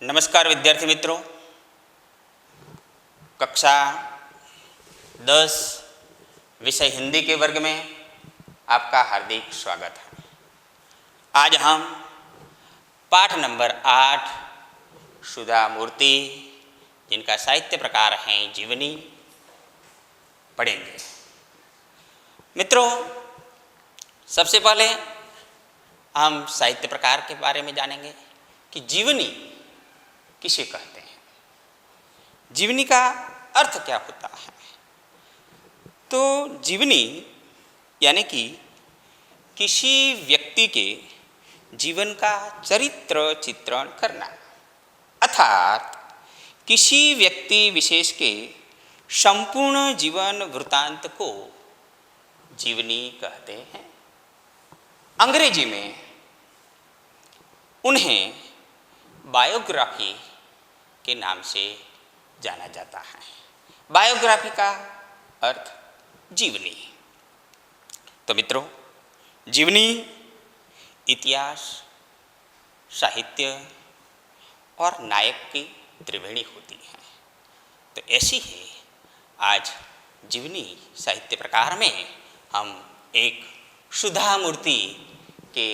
नमस्कार विद्यार्थी मित्रों, कक्षा 10 विषय हिंदी के वर्ग में आपका हार्दिक स्वागत है। आज हम पाठ नंबर 8 सुधा मूर्ति, जिनका साहित्य प्रकार है जीवनी, पढ़ेंगे। मित्रों, सबसे पहले हम साहित्य प्रकार के बारे में जानेंगे कि जीवनी किसे कहते हैं, जीवनी का अर्थ क्या होता है। तो जीवनी यानी कि किसी व्यक्ति के जीवन का चरित्र चित्रण करना, अर्थात किसी व्यक्ति विशेष के संपूर्ण जीवन वृत्तांत को जीवनी कहते हैं। अंग्रेजी में उन्हें बायोग्राफी के नाम से जाना जाता है। बायोग्राफी का अर्थ जीवनी। तो मित्रों, जीवनी इतिहास, साहित्य और नायक की त्रिवेणी होती है। तो ऐसी ही आज जीवनी साहित्य प्रकार में हम एक सुधा मूर्ति के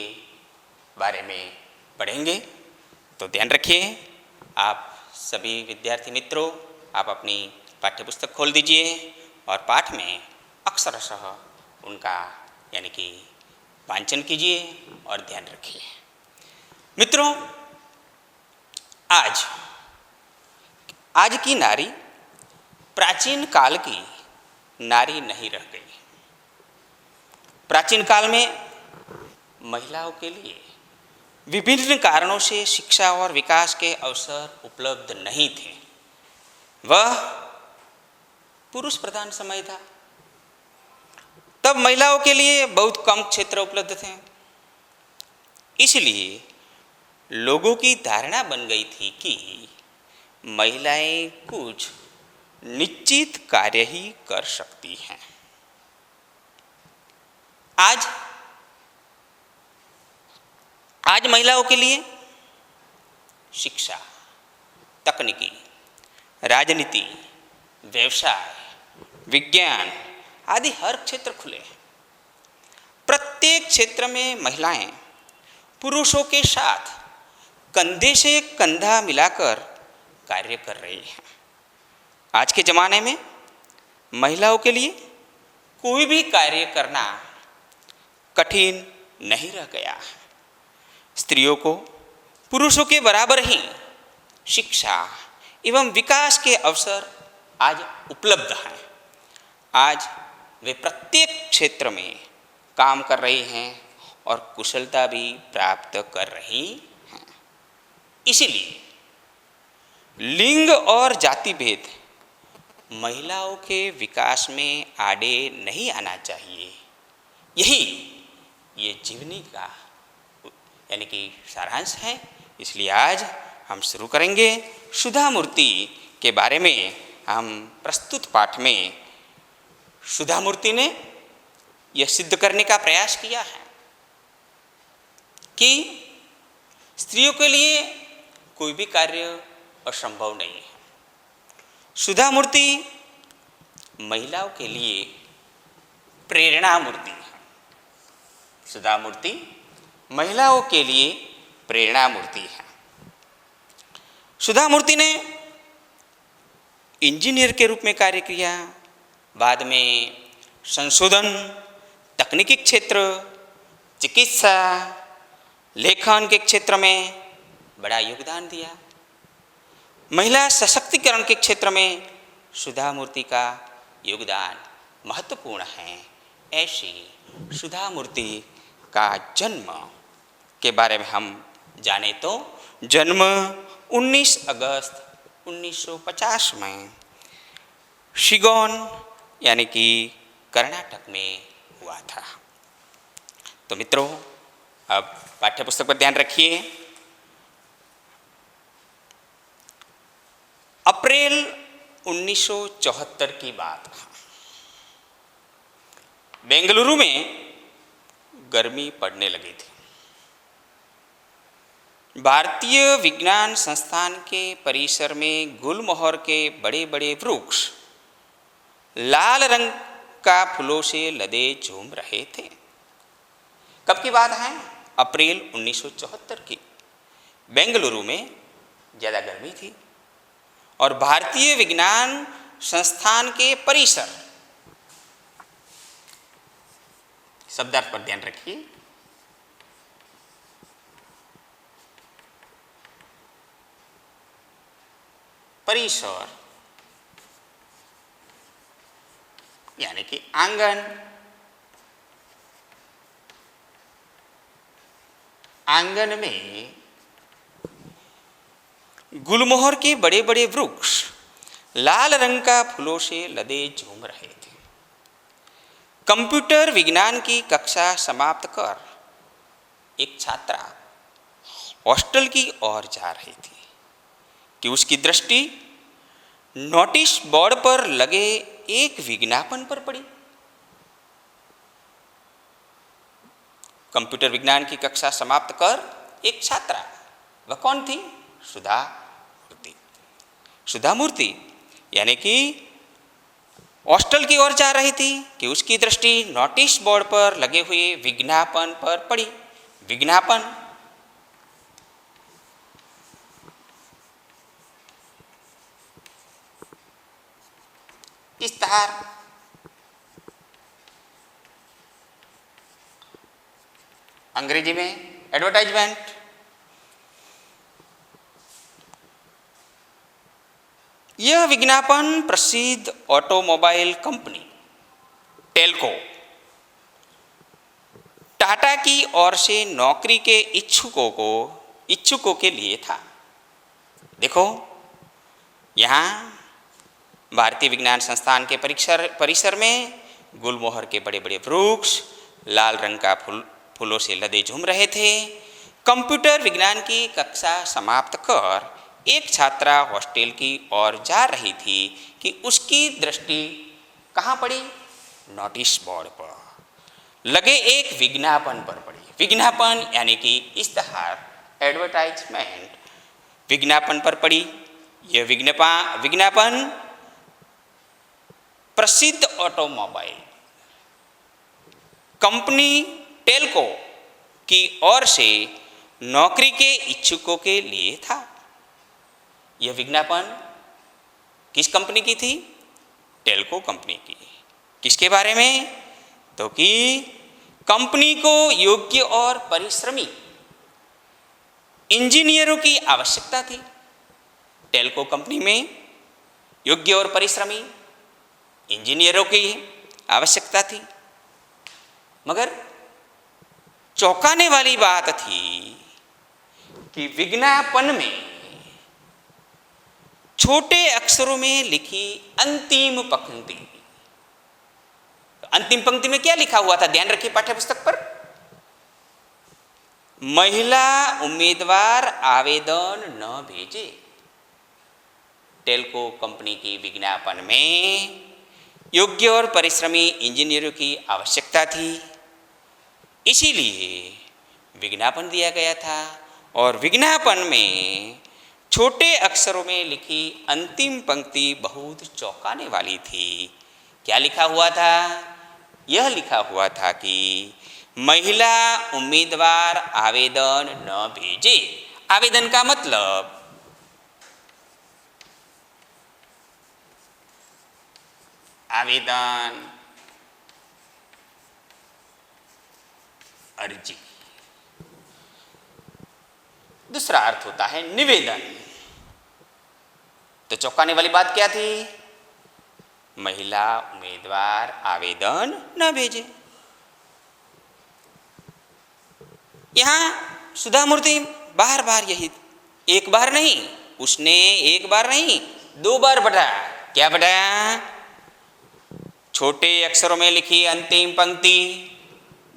बारे में पढ़ेंगे। तो ध्यान रखिए, आप सभी विद्यार्थी मित्रों, आप अपनी पाठ्यपुस्तक खोल दीजिए और पाठ में अक्षरशः उनका यानी कि वांचन कीजिए और ध्यान रखिए। मित्रों, आज की नारी प्राचीन काल की नारी नहीं रह गई। प्राचीन काल में महिलाओं के लिए विभिन्न कारणों से शिक्षा और विकास के अवसर उपलब्ध नहीं थे। वह पुरुष प्रधान समय था। तब महिलाओं के लिए बहुत कम क्षेत्र उपलब्ध थे। इसलिए लोगों की धारणा बन गई थी कि महिलाएं कुछ निश्चित कार्य ही कर सकती हैं। आज महिलाओं के लिए शिक्षा, तकनीकी, राजनीति, व्यवसाय, विज्ञान आदि हर क्षेत्र खुले हैं। प्रत्येक क्षेत्र में महिलाएं पुरुषों के साथ कंधे से कंधा मिलाकर कार्य कर रही हैं। आज के ज़माने में महिलाओं के लिए कोई भी कार्य करना कठिन नहीं रह गया है। स्त्रियों को पुरुषों के बराबर ही शिक्षा एवं विकास के अवसर आज उपलब्ध हैं। आज वे प्रत्येक क्षेत्र में काम कर रही हैं और कुशलता भी प्राप्त कर रही हैं। इसीलिए लिंग और जाति भेद महिलाओं के विकास में आड़े नहीं आना चाहिए। यही ये जीवनी का यानी कि सारांश है। इसलिए आज हम शुरू करेंगे सुधा मूर्ति के बारे में। हम प्रस्तुत पाठ में सुधा मूर्ति ने यह सिद्ध करने का प्रयास किया है कि स्त्रियों के लिए कोई भी कार्य असंभव नहीं है। सुधा मूर्ति महिलाओं के लिए प्रेरणा मूर्ति है। सुधा मूर्ति महिलाओं के लिए प्रेरणा मूर्ति है। सुधा मूर्ति ने इंजीनियर के रूप में कार्य किया। बाद में संशोधन, तकनीकी क्षेत्र, चिकित्सा, लेखन के क्षेत्र में बड़ा योगदान दिया। महिला सशक्तिकरण के क्षेत्र में सुधा मूर्ति का योगदान महत्वपूर्ण है। ऐसी सुधा मूर्ति का जन्म के बारे में हम जाने तो जन्म 19 अगस्त 1950 में शिगोन यानी कि कर्नाटक में हुआ था। तो मित्रों, अब पाठ्यपुस्तक पर ध्यान रखिए। अप्रैल 1974 की बात है। बेंगलुरु में गर्मी पड़ने लगी थी। भारतीय विज्ञान संस्थान के परिसर में गुलमोहर के बड़े बड़े वृक्ष लाल रंग का फूलों से लदे झूम रहे थे। कब की बात है? अप्रैल 1974 की। बेंगलुरु में ज़्यादा गर्मी थी और भारतीय विज्ञान संस्थान के परिसर, शब्दार्थ पर ध्यान रखिए, परिसर यानी कि आंगन, आंगन में गुलमोहर के बड़े बड़े वृक्ष लाल रंग का फूलों से लदे झूम रहे थे। कंप्यूटर विज्ञान की कक्षा समाप्त कर एक छात्रा हॉस्टल की ओर जा रही थी कि उसकी दृष्टि नोटिस बोर्ड पर लगे एक विज्ञापन पर पड़ी। कंप्यूटर विज्ञान की कक्षा समाप्त कर एक छात्रा, वह कौन थी? सुधा मूर्ति। सुधा मूर्ति यानी कि हॉस्टल की ओर जा रही थी कि उसकी दृष्टि नोटिस बोर्ड पर लगे हुए विज्ञापन पर पड़ी। विज्ञापन इश्तहार, अंग्रेजी में एडवर्टाइजमेंट। यह विज्ञापन प्रसिद्ध ऑटोमोबाइल कंपनी टेल्को टाटा की ओर से नौकरी के इच्छुकों के लिए था। देखो, यहाँ भारतीय विज्ञान संस्थान के परिसर में गुलमोहर के बड़े बड़े वृक्ष लाल रंग का फूलों से लदे झूम रहे थे। कंप्यूटर विज्ञान की कक्षा समाप्त कर एक छात्रा हॉस्टल की ओर जा रही थी कि उसकी दृष्टि कहाँ पड़ी? नोटिस बोर्ड पर लगे एक विज्ञापन पर पड़ी। विज्ञापन यानी कि इश्तहार, एडवर्टाइजमेंट, विज्ञापन पर पड़ी। यह विज्ञापन प्रसिद्ध ऑटोमोबाइल कंपनी टेल्को की ओर से नौकरी के इच्छुकों के लिए था। यह विज्ञापन किस कंपनी की थी? टेल्को कंपनी की। किसके बारे में? तो कि कंपनी को योग्य और परिश्रमी इंजीनियरों की आवश्यकता थी। टेल्को कंपनी में योग्य और परिश्रमी इंजीनियरों की आवश्यकता थी। मगर चौंकाने वाली बात थी कि विज्ञापन में छोटे अक्षरों में लिखी अंतिम पंक्ति, अंतिम पंक्ति में क्या लिखा हुआ था? ध्यान रखिए पाठ्यपुस्तक पर। महिला उम्मीदवार आवेदन न भेजे। टेल्को कंपनी की विज्ञापन में योग्य और परिश्रमी इंजीनियरों की आवश्यकता थी, इसीलिए विज्ञापन दिया गया था। और विज्ञापन में छोटे अक्षरों में लिखी अंतिम पंक्ति बहुत चौंकाने वाली थी। क्या लिखा हुआ था? यह लिखा हुआ था कि महिला उम्मीदवार आवेदन न भेजे। आवेदन का मतलब आवेदन, अर्जी। दूसरा अर्थ होता है निवेदन। तो चौंकाने वाली बात क्या थी? महिला उम्मीदवार आवेदन न भेजे। यहां सुधा मूर्ति बार बार यही, एक बार नहीं, उसने एक बार नहीं 2 बार बताया। क्या बताया? छोटे अक्षरों में लिखी अंतिम पंक्ति,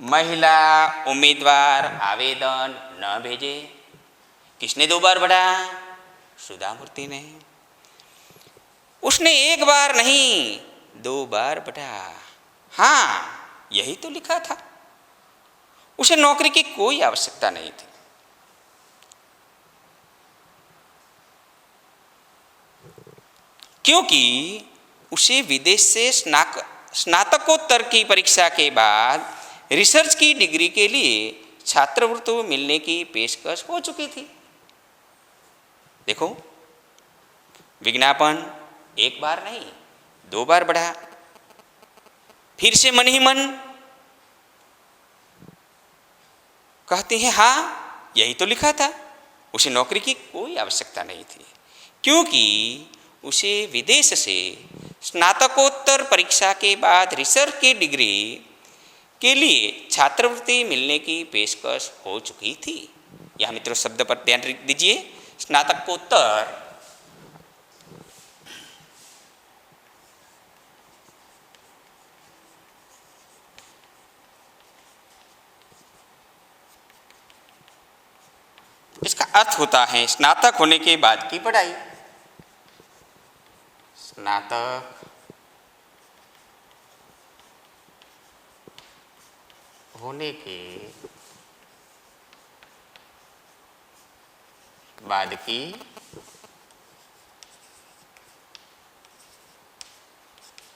महिला उम्मीदवार आवेदन न भेजे। किसने 2 बार बढ़ाया? सुधा मूर्ति ने। उसने एक बार नहीं 2 बार बढ़ाया। हाँ, यही तो लिखा था। उसे नौकरी की कोई आवश्यकता नहीं थी। क्योंकि उसे विदेश से स्नातकोत्तर की परीक्षा के बाद रिसर्च की डिग्री के लिए छात्रवृत्ति मिलने की पेशकश हो चुकी थी। देखो, विज्ञापन एक बार नहीं 2 बार बढ़ा, फिर से मन ही मन कहते हैं हाँ यही तो लिखा था, उसे नौकरी की कोई आवश्यकता नहीं थी, क्योंकि उसे विदेश से स्नातकोत्तर परीक्षा के बाद रिसर्च की डिग्री के लिए छात्रवृत्ति मिलने की पेशकश हो चुकी थी। यह मित्रों शब्द पर ध्यान दीजिए, स्नातकोत्तर इसका अर्थ होता है स्नातक होने के बाद की पढ़ाई। स्नातक होने के बाद की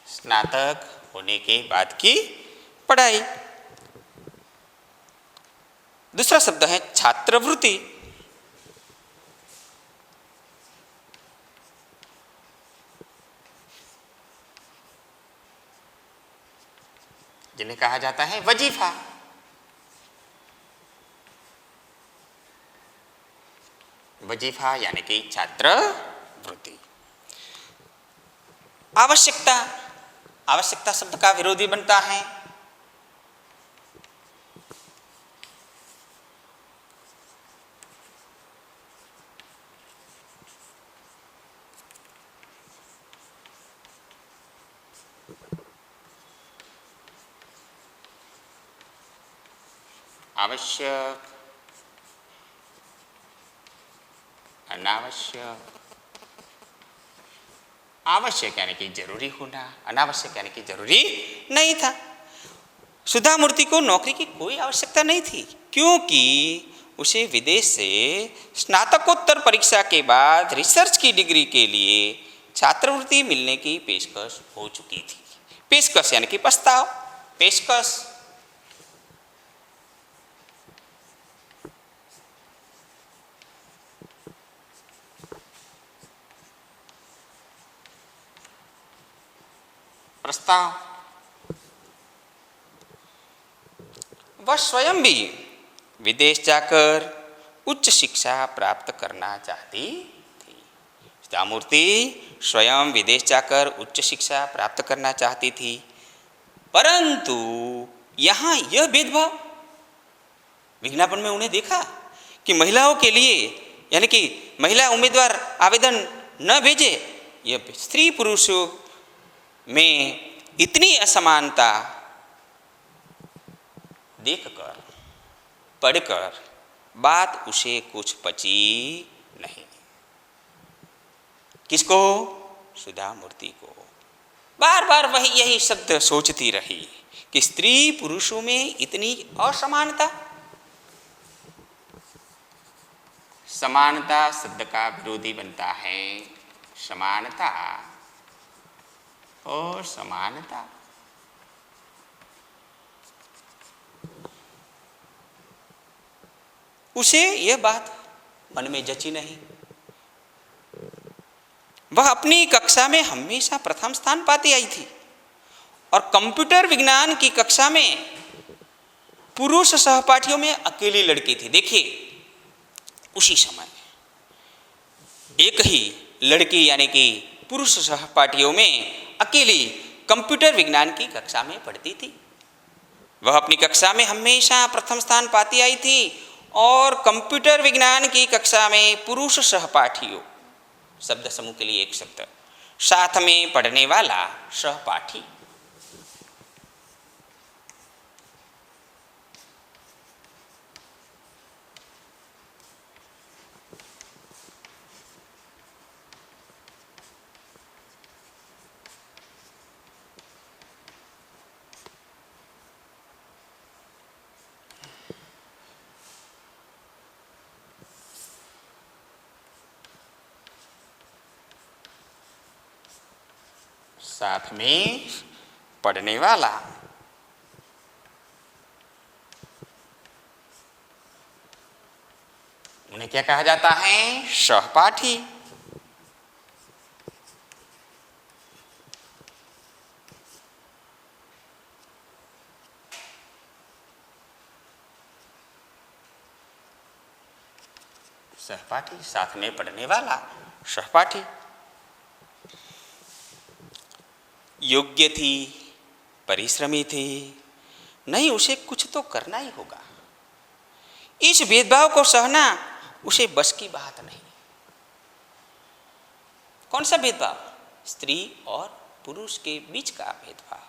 स्नातक होने के बाद की पढ़ाई। दूसरा शब्द है छात्रवृत्ति। जिन्हें कहा जाता है वजीफा। वजीफा यानी कि छात्रवृत्ति। आवश्यकता, आवश्यकता शब्द का विरोधी बनता है आवश्यक, अनावश्यक। आवश्यक यानी कि जरूरी होना, अनावश्यक यानी कि जरूरी नहीं था। सुधा मूर्ति को नौकरी की कोई आवश्यकता नहीं थी, क्योंकि उसे विदेश से स्नातकोत्तर परीक्षा के बाद रिसर्च की डिग्री के लिए छात्रवृत्ति मिलने की पेशकश हो चुकी थी। पेशकश यानी कि प्रस्ताव, पेशकश। प्रस्ताव। वह स्वयं भी विदेश जाकर उच्च शिक्षा प्राप्त करना चाहती थी। सुधा मूर्ति स्वयं विदेश जाकर उच्च शिक्षा प्राप्त करना चाहती थी, परंतु यहाँ यह भेदभाव विज्ञापन में उन्हें देखा कि महिलाओं के लिए यानी कि महिला उम्मीदवार आवेदन न भेजे। यह स्त्री पुरुषों में इतनी असमानता देखकर, पढ़कर बात उसे कुछ पची नहीं। किसको? सुधा मूर्ति को। बार बार वही यही शब्द सोचती रही कि स्त्री पुरुषों में इतनी असमानता। समानता शब्द का विरोधी बनता है समानता और समानता। उसे यह बात मन में जची नहीं। वह अपनी कक्षा में हमेशा प्रथम स्थान पाती आई थी और कंप्यूटर विज्ञान की कक्षा में पुरुष सहपाठियों में अकेली लड़की थी। देखिए, उसी समय एक ही लड़की यानी कि पुरुष सहपाठियों में अकेली कंप्यूटर विज्ञान की कक्षा में पढ़ती थी। वह अपनी कक्षा में हमेशा प्रथम स्थान पाती आई थी और कंप्यूटर विज्ञान की कक्षा में पुरुष सहपाठियों, शब्द समूह के लिए एक शब्द, साथ में पढ़ने वाला सहपाठी। साथ में पढ़ने वाला। उन्हें क्या कहा जाता है? सहपाठी। सहपाठी, साथ में पढ़ने वाला, सहपाठी। योग्य थी, परिश्रमी थी, नहीं उसे कुछ तो करना ही होगा। इस भेदभाव को सहना उसे बस की बात नहीं। कौन सा भेदभाव? स्त्री और पुरुष के बीच का भेदभाव।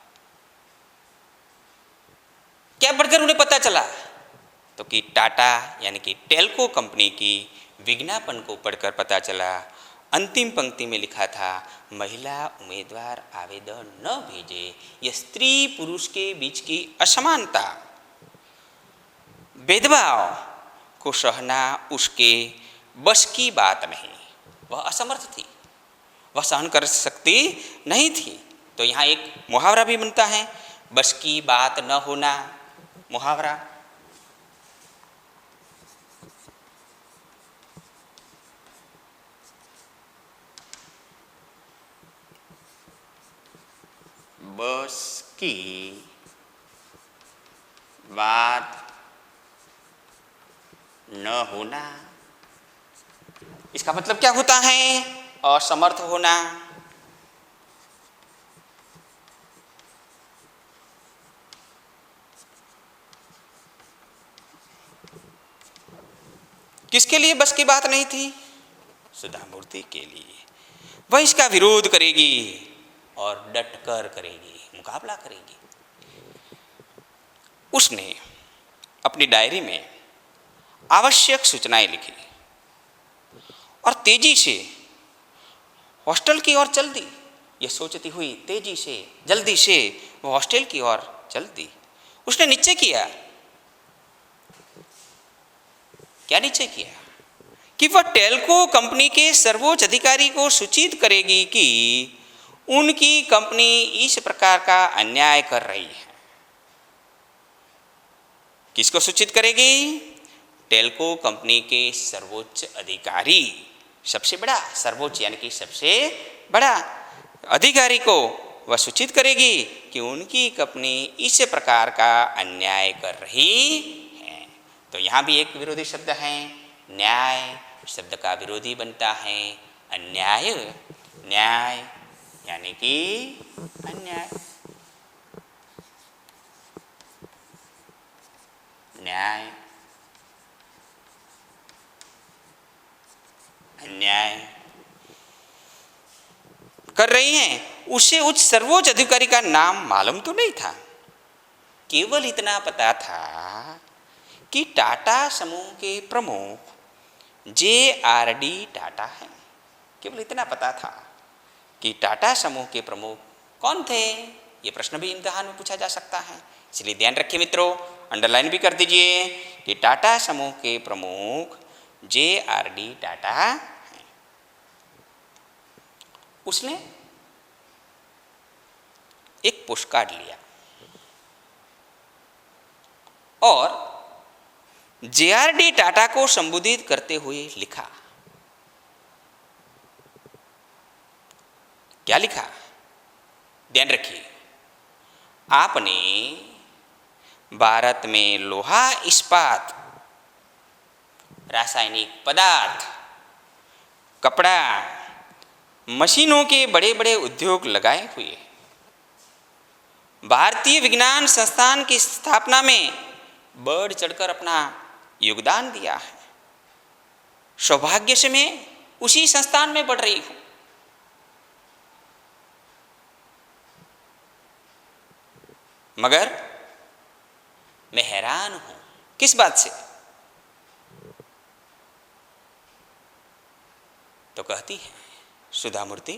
क्या बढ़कर उन्हें पता चला? तो कि टाटा यानी कि टेल्को कंपनी की विज्ञापन को पढ़कर पता चला, अंतिम पंक्ति में लिखा था, महिला उम्मीदवार आवेदन न भेजे। यह स्त्री पुरुष के बीच की असमानता, भेदभाव को सहना उसके बस की बात नहीं। वह असमर्थ थी, वह सहन कर सकती नहीं थी। तो यहाँ एक मुहावरा भी बनता है, बस की बात न होना। मुहावरा बस की बात न होना, इसका मतलब क्या होता है? असमर्थ होना। किसके लिए बस की बात नहीं थी? सुधा मूर्ति के लिए। वह इसका विरोध करेगी और डटकर करेगी, मुकाबला करेगी। उसने अपनी डायरी में आवश्यक सूचनाएं लिखी और तेजी से हॉस्टल की ओर चल दी। यह सोचती हुई तेजी से, जल्दी से वह हॉस्टल की ओर चल दी। उसने निश्चय किया, क्या निश्चय किया? कि वह टेल्को कंपनी के सर्वोच्च अधिकारी को सूचित करेगी कि उनकी कंपनी इस प्रकार का अन्याय कर रही है। किसको सूचित करेगी? टेल्को कंपनी के सर्वोच्च अधिकारी, सबसे बड़ा, सर्वोच्च यानी कि सबसे बड़ा अधिकारी को वह सूचित करेगी कि उनकी कंपनी इस प्रकार का अन्याय कर रही है। तो यहाँ भी एक विरोधी शब्द है, न्याय शब्द का विरोधी बनता है अन्याय। न्याय यानी कि अन्याय, न्याय, अन्याय कर रही हैं। उसे उस सर्वोच्च अधिकारी का नाम मालूम तो नहीं था, केवल इतना पता था कि टाटा समूह के प्रमुख JRD टाटा हैं। केवल इतना पता था कि टाटा समूह के प्रमुख कौन थे। ये प्रश्न भी इम्तिहान में पूछा जा सकता है, इसलिए ध्यान रखिए मित्रों, अंडरलाइन भी कर दीजिए कि टाटा समूह के प्रमुख JRD टाटा हैं। उसने एक पोस्टकार्ड लिया और JRD टाटा को संबोधित करते हुए लिखा। क्या लिखा? ध्यान रखिए, आपने भारत में लोहा, इस्पात, रासायनिक पदार्थ, कपड़ा, मशीनों के बड़े बड़े उद्योग लगाए हुए, भारतीय विज्ञान संस्थान की स्थापना में बढ़ चढ़कर अपना योगदान दिया है। सौभाग्य से मैं उसी संस्थान में पढ़ रही हूं। मगर मैं हैरान हूं। किस बात से? तो कहती है सुधा मूर्ति,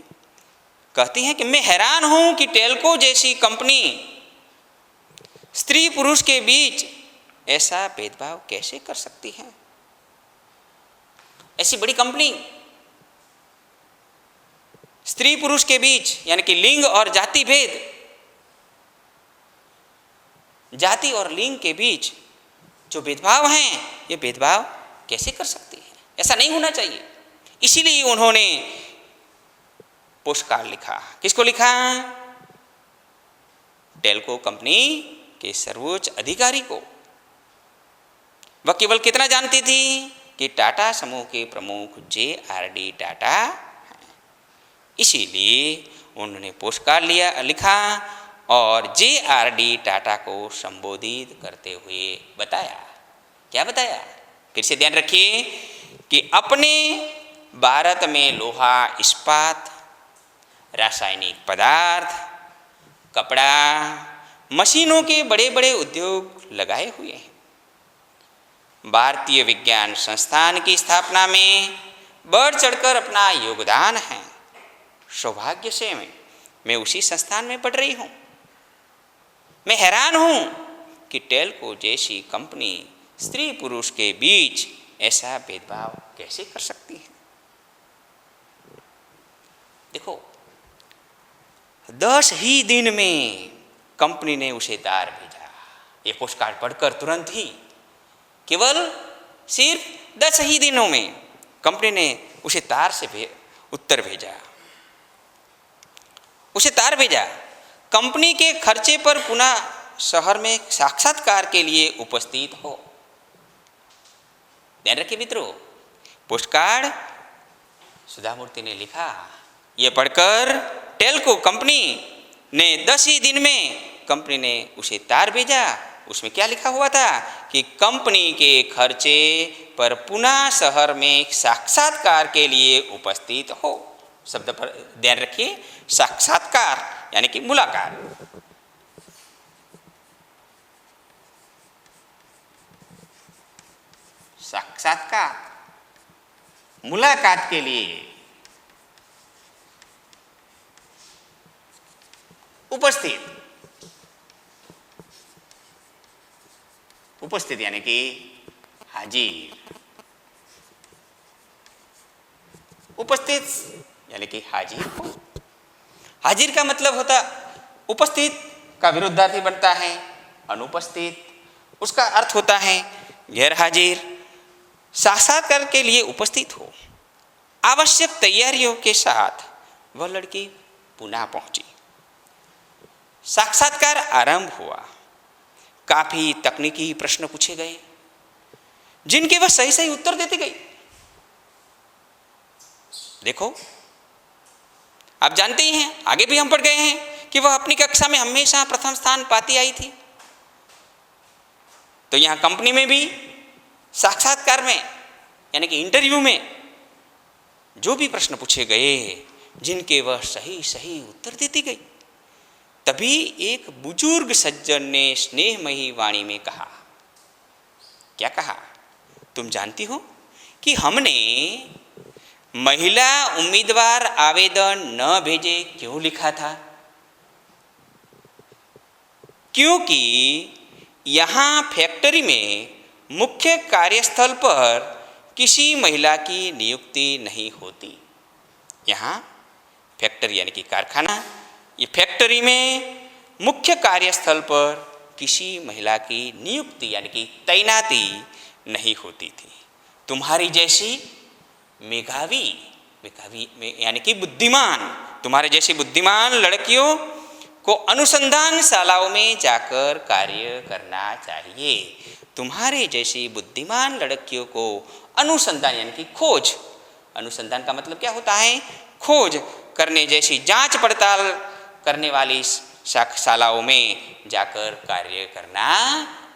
कहती हैं कि मैं हैरान हूं कि टेल्को जैसी कंपनी स्त्री पुरुष के बीच ऐसा भेदभाव कैसे कर सकती है। ऐसी बड़ी कंपनी स्त्री पुरुष के बीच यानी कि लिंग और जाति भेद, जाति और लिंग के बीच जो भेदभाव हैं, ये भेदभाव कैसे कर सकती है? ऐसा नहीं होना चाहिए। इसीलिए उन्होंने पोस्टकार्ड लिखा। किसको लिखा? टेल्को कंपनी के सर्वोच्च अधिकारी को। वह केवल कितना जानती थी कि टाटा समूह के प्रमुख JRD टाटा हैं। इसीलिए उन्होंने पोस्टकार्ड लिखा और JRD टाटा को संबोधित करते हुए बताया। क्या बताया? फिर से ध्यान रखिए कि अपने भारत में लोहा, इस्पात, रासायनिक पदार्थ, कपड़ा, मशीनों के बड़े बड़े उद्योग लगाए हुए हैं। भारतीय विज्ञान संस्थान की स्थापना में बढ़ चढ़कर अपना योगदान है। सौभाग्य से मैं उसी संस्थान में पढ़ रही हूँ। मैं हैरान हूँ कि टेल्को जैसी कंपनी स्त्री पुरुष के बीच ऐसा भेदभाव कैसे कर सकती है। देखो, 10 ही दिन में कंपनी ने उसे तार भेजा। ये पोस्टकार्ड पढ़कर तुरंत ही, केवल सिर्फ 10 ही दिनों में कंपनी ने उसे तार से उत्तर भेजा, उसे तार भेजा। कंपनी के खर्चे पर पुनः शहर में साक्षात्कार के लिए उपस्थित हो। ध्यान रखिए मित्रों, पोस्टकार्ड सुधामूर्ति ने लिखा। यह पढ़कर टेल्को कंपनी ने 10 ही दिन में कंपनी ने उसे तार भेजा। उसमें क्या लिखा हुआ था कि कंपनी के खर्चे पर पुनः शहर में साक्षात्कार के लिए उपस्थित हो। शब्द पर ध्यान रखिए, साक्षात्कार यानी कि मुलाकात। साक्षात्कार, मुलाकात के लिए उपस्थित। उपस्थित यानी कि हाजिर। उपस्थित यानी कि हाजिर हो। हाजिर का मतलब होता, उपस्थित का विरुद्धार्थी बनता है अनुपस्थित। उसका अर्थ होता है गैर हाजिर। साक्षात्कार के लिए उपस्थित हो। आवश्यक तैयारियों के साथ वह लड़की पुनः पहुंची। साक्षात्कार आरंभ हुआ। काफी तकनीकी प्रश्न पूछे गए जिनके वह सही सही उत्तर देती गई। देखो, आप जानते ही हैं, आगे भी हम पढ़ गए हैं कि वह अपनी कक्षा में हमेशा प्रथम स्थान पाती आई थी। तो यहां कंपनी में भी साक्षात्कार में यानी कि इंटरव्यू में जो भी प्रश्न पूछे गए जिनके वह सही सही उत्तर देती गई, तभी एक बुजुर्ग सज्जन ने स्नेहमयी वाणी में कहा। क्या कहा? तुम जानती हो कि हमने महिला उम्मीदवार आवेदन न भेजे क्यों लिखा था? क्योंकि यहाँ फैक्ट्री में मुख्य कार्यस्थल पर किसी महिला की नियुक्ति नहीं होती। यहाँ फैक्ट्री यानी कि कारखाना, ये फैक्ट्री में मुख्य कार्यस्थल पर किसी महिला की नियुक्ति यानी कि तैनाती नहीं होती थी। तुम्हारी जैसी मेधावी यानी कि बुद्धिमान, तुम्हारे जैसी बुद्धिमान लड़कियों को अनुसंधानशालाओं में जाकर कार्य करना चाहिए। तुम्हारे जैसी बुद्धिमान लड़कियों को अनुसंधान यानी कि खोज, अनुसंधान का मतलब क्या होता है? खोज करने जैसी, जांच पड़ताल करने वाली शालाओं में जाकर कार्य करना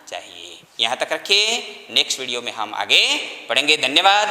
चाहिए। यहाँ तक रखिए, नेक्स्ट वीडियो में हम आगे पढ़ेंगे। धन्यवाद।